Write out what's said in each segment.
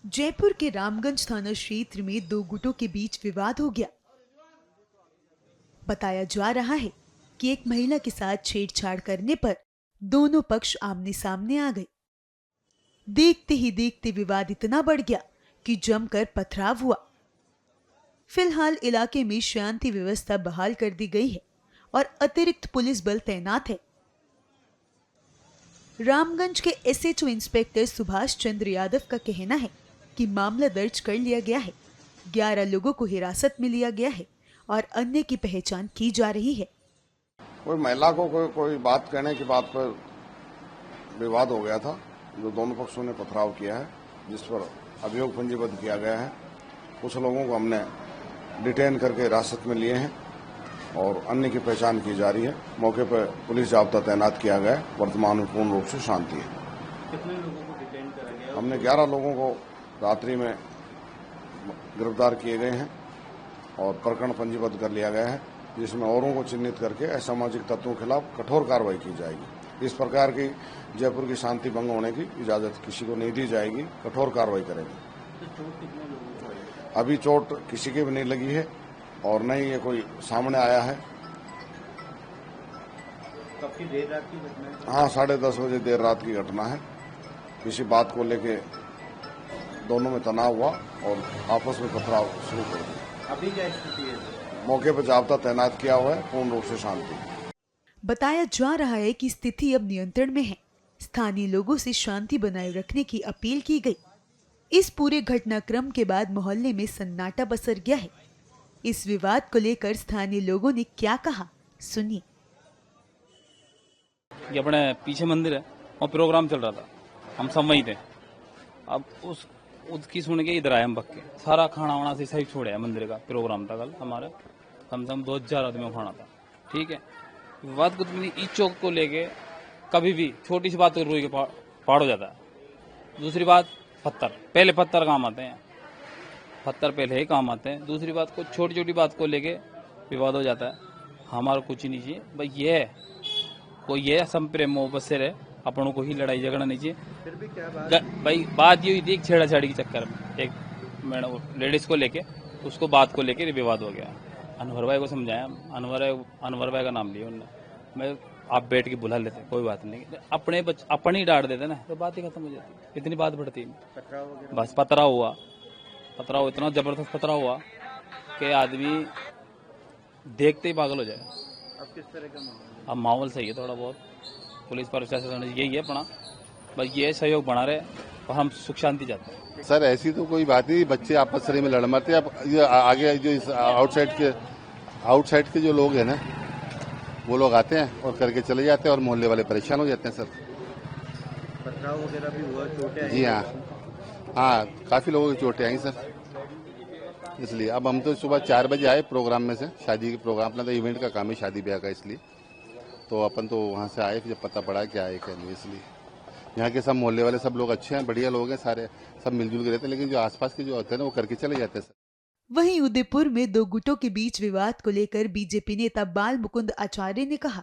जयपुर के रामगंज थाना क्षेत्र में दो गुटों के बीच विवाद हो गया। बताया जा रहा है कि एक महिला के साथ छेड़छाड़ करने पर दोनों पक्ष आमने सामने आ गए। देखते ही देखते विवाद इतना बढ़ गया कि जमकर पथराव हुआ। फिलहाल इलाके में शांति व्यवस्था बहाल कर दी गई है और अतिरिक्त पुलिस बल तैनात है। रामगंज के एसएचओ इंस्पेक्टर सुभाष चंद्र यादव का कहना है कि मामला दर्ज कर लिया गया है। 11 लोगों को हिरासत में लिया गया है और अन्य की पहचान की जा रही है। कोई महिला को कोई बात कहने की बात पर विवाद हो गया था, जो दोनों पक्षों ने पथराव किया है, जिस पर अभियोग पंजीबद्ध किया गया है। कुछ लोगों को हमने डिटेन करके हिरासत में लिए हैं और अन्य की पहचान की जा रही है। मौके पर पुलिस जाब्ता तैनात किया गया है। वर्तमान में पूर्ण रूप से शांति है। कितने लोगों को डिटेन करा गया? हमने 11 लोगों को रात्रि में गिरफ्तार किए गए हैं और प्रकरण पंजीबद्ध कर लिया गया है, जिसमें औरों को चिन्हित करके असामाजिक तत्वों के खिलाफ कठोर कार्रवाई की जाएगी। इस प्रकार की जयपुर की शांति भंग होने की इजाजत किसी को नहीं दी जाएगी। कठोर कार्रवाई करेंगे। तो चोट कितने लोगों को आई? अभी चोट किसी की भी नहीं लगी है और न ही ये कोई सामने आया है। काफी देर रात की घटना है। हाँ, 10:30 बजे देर रात की घटना है। किसी बात को लेके दोनों में तनाव हुआ और आपस में पथराव शुरू कर दिया। अभी क्या स्थिति है? मौके पर जाब्ता तैनात किया हुआ है। पूर्ण रूप से शांति। बताया जा रहा है कि स्थिति अब नियंत्रण में है। स्थानीय लोगों से शांति बनाए रखने की अपील की गई। इस पूरे घटनाक्रम के बाद मोहल्ले में सन्नाटा बसर गया है। इस विवाद को लेकर स्थानीय लोगों ने क्या कहा, सुनिए। ये अपने पीछे मंदिर है, वहाँ प्रोग्राम चल रहा था, हम सब वहीं थे। अब उसकी सुन के इधर आए हम भग के। सारा खाना वाना से सही छोड़े है। मंदिर का प्रोग्राम था कल हमारे, कम से कम 2000 आदमी खाना था। ठीक है, विवाद कुछ भी नहीं। इस चौक को लेके कभी भी छोटी सी बात तो रोई के पाड़ हो जाता है। दूसरी बात, पत्थर पहले पत्थर काम आते हैं, पत्थर पहले ही काम आते हैं। दूसरी बात को छोटी छोटी बात को लेके विवाद हो जाता है। हमारा कुछ ही नहीं चाहिए भाई। ये कोई ये सम प्रेम मोहब्बत से रहे, अपनों को ही लड़ाई झगड़ा नहीं चाहिए। फिर भी क्या बात? भाई बात ये हुई थी एक छेड़ाछाड़ी के चक्कर में, एक मैडम लेडीज को लेके, उसको बात को लेके विवाद हो गया। अनवर भाई को समझाया, अनवर भाई का नाम लिया उन्होंने। मैं आप बैठ के बुला लेते, कोई बात नहीं। अपने ही डांट देते ना, तो बात ही खत्म हो जाती। इतनी बात बढ़ती नहीं। पथराव वगैरह? बस पथराव इतना जबरदस्त पथराव हुआ कि आदमी देखते ही पागल हो जाए। अब किस तरह का माहौल है? अब माहौल सही है थोड़ा बहुत। पुलिस प्रशासन यही है अपना, बस ये सहयोग बना रहे और हम सुख शांति चाहते हैं। सर ऐसी तो कोई बात नहीं, बच्चे आपस में लड़ मरते। अब ये आगे जो इस आउटसाइड के जो लोग हैं ना, वो लोग आते हैं और करके चले जाते हैं और मोहल्ले वाले परेशान हो जाते हैं। सर पथराव वगैरह भी हुआ? चोटें आई? जी हाँ, काफी लोगों की चोटें आई सर। इसलिए अब हम तो सुबह 4 बजे आए प्रोग्राम में से, शादी के प्रोग्राम अपना तो इवेंट का काम है, शादी ब्याह का, इसलिए तो अपन तो वहाँ से आए, जब पता पड़ा क्या है क्या नहीं। इसलिए यहाँ के सब मोहल्ले वाले सब लोग अच्छे हैं, बढ़िया लोग हैं, सारे सब मिलजुल के रहते हैं। लेकिन जो आसपास के जो होते हैं ना, वो करके चले जाते हैं सर। वहीं उदयपुर में दो गुटों के बीच विवाद को लेकर बीजेपी नेता बाल मुकुंद आचार्य ने कहा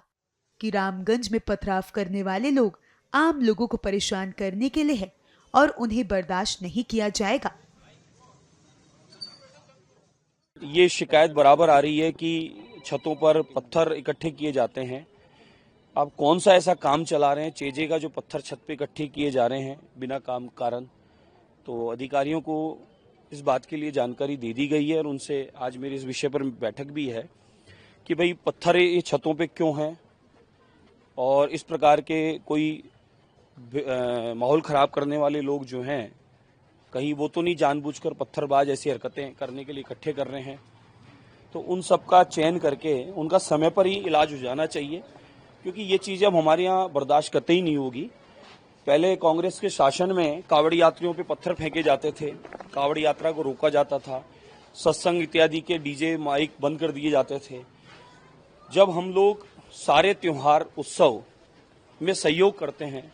कि रामगंज में पथराव करने वाले लोग आम लोगों को परेशान करने के लिए है और उन्हें बर्दाश्त नहीं किया जाएगा। ये शिकायत बराबर आ रही है कि छतों पर पत्थर इकट्ठे किए जाते हैं। अब कौन सा ऐसा काम चला रहे हैं चेजे का जो पत्थर छत पे इकट्ठे किए जा रहे हैं बिना कारण। तो अधिकारियों को इस बात के लिए जानकारी दे दी गई है और उनसे आज मेरी इस विषय पर बैठक भी है कि भाई पत्थर ये छतों पे क्यों हैं और इस प्रकार के कोई माहौल खराब करने वाले लोग जो हैं, कहीं वो तो नहीं जानबूझकर पत्थरबाज ऐसी हरकतें करने के लिए इकट्ठे कर रहे हैं। तो उन सब का चयन करके उनका समय पर ही इलाज हो जाना चाहिए, क्योंकि ये चीज़ें अब हमारे यहाँ बर्दाश्त कतई नहीं होगी। पहले कांग्रेस के शासन में कावड़ यात्रियों पे पत्थर फेंके जाते थे, कावड़ यात्रा को रोका जाता था, सत्संग इत्यादि के डीजे माइक बंद कर दिए जाते थे। जब हम लोग सारे त्योहार उत्सव में सहयोग करते हैं,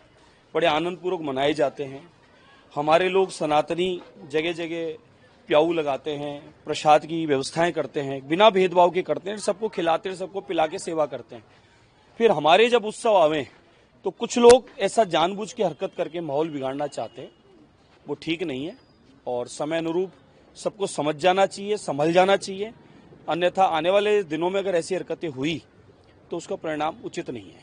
बड़े आनंदपूर्वक मनाए जाते हैं, हमारे लोग सनातनी जगह जगह प्याऊ लगाते हैं, प्रसाद की व्यवस्थाएं करते हैं, बिना भेदभाव के करते हैं, सबको खिलाते हैं, सबको पिला के सेवा करते हैं। फिर हमारे जब उत्सव आवे तो कुछ लोग ऐसा जानबूझ के हरकत करके माहौल बिगाड़ना चाहते हैं, वो ठीक नहीं है। और समय अनुरूप सबको समझ जाना चाहिए, संभल जाना चाहिए। अन्यथा आने वाले दिनों में अगर ऐसी हरकतें हुई तो उसका परिणाम उचित नहीं है।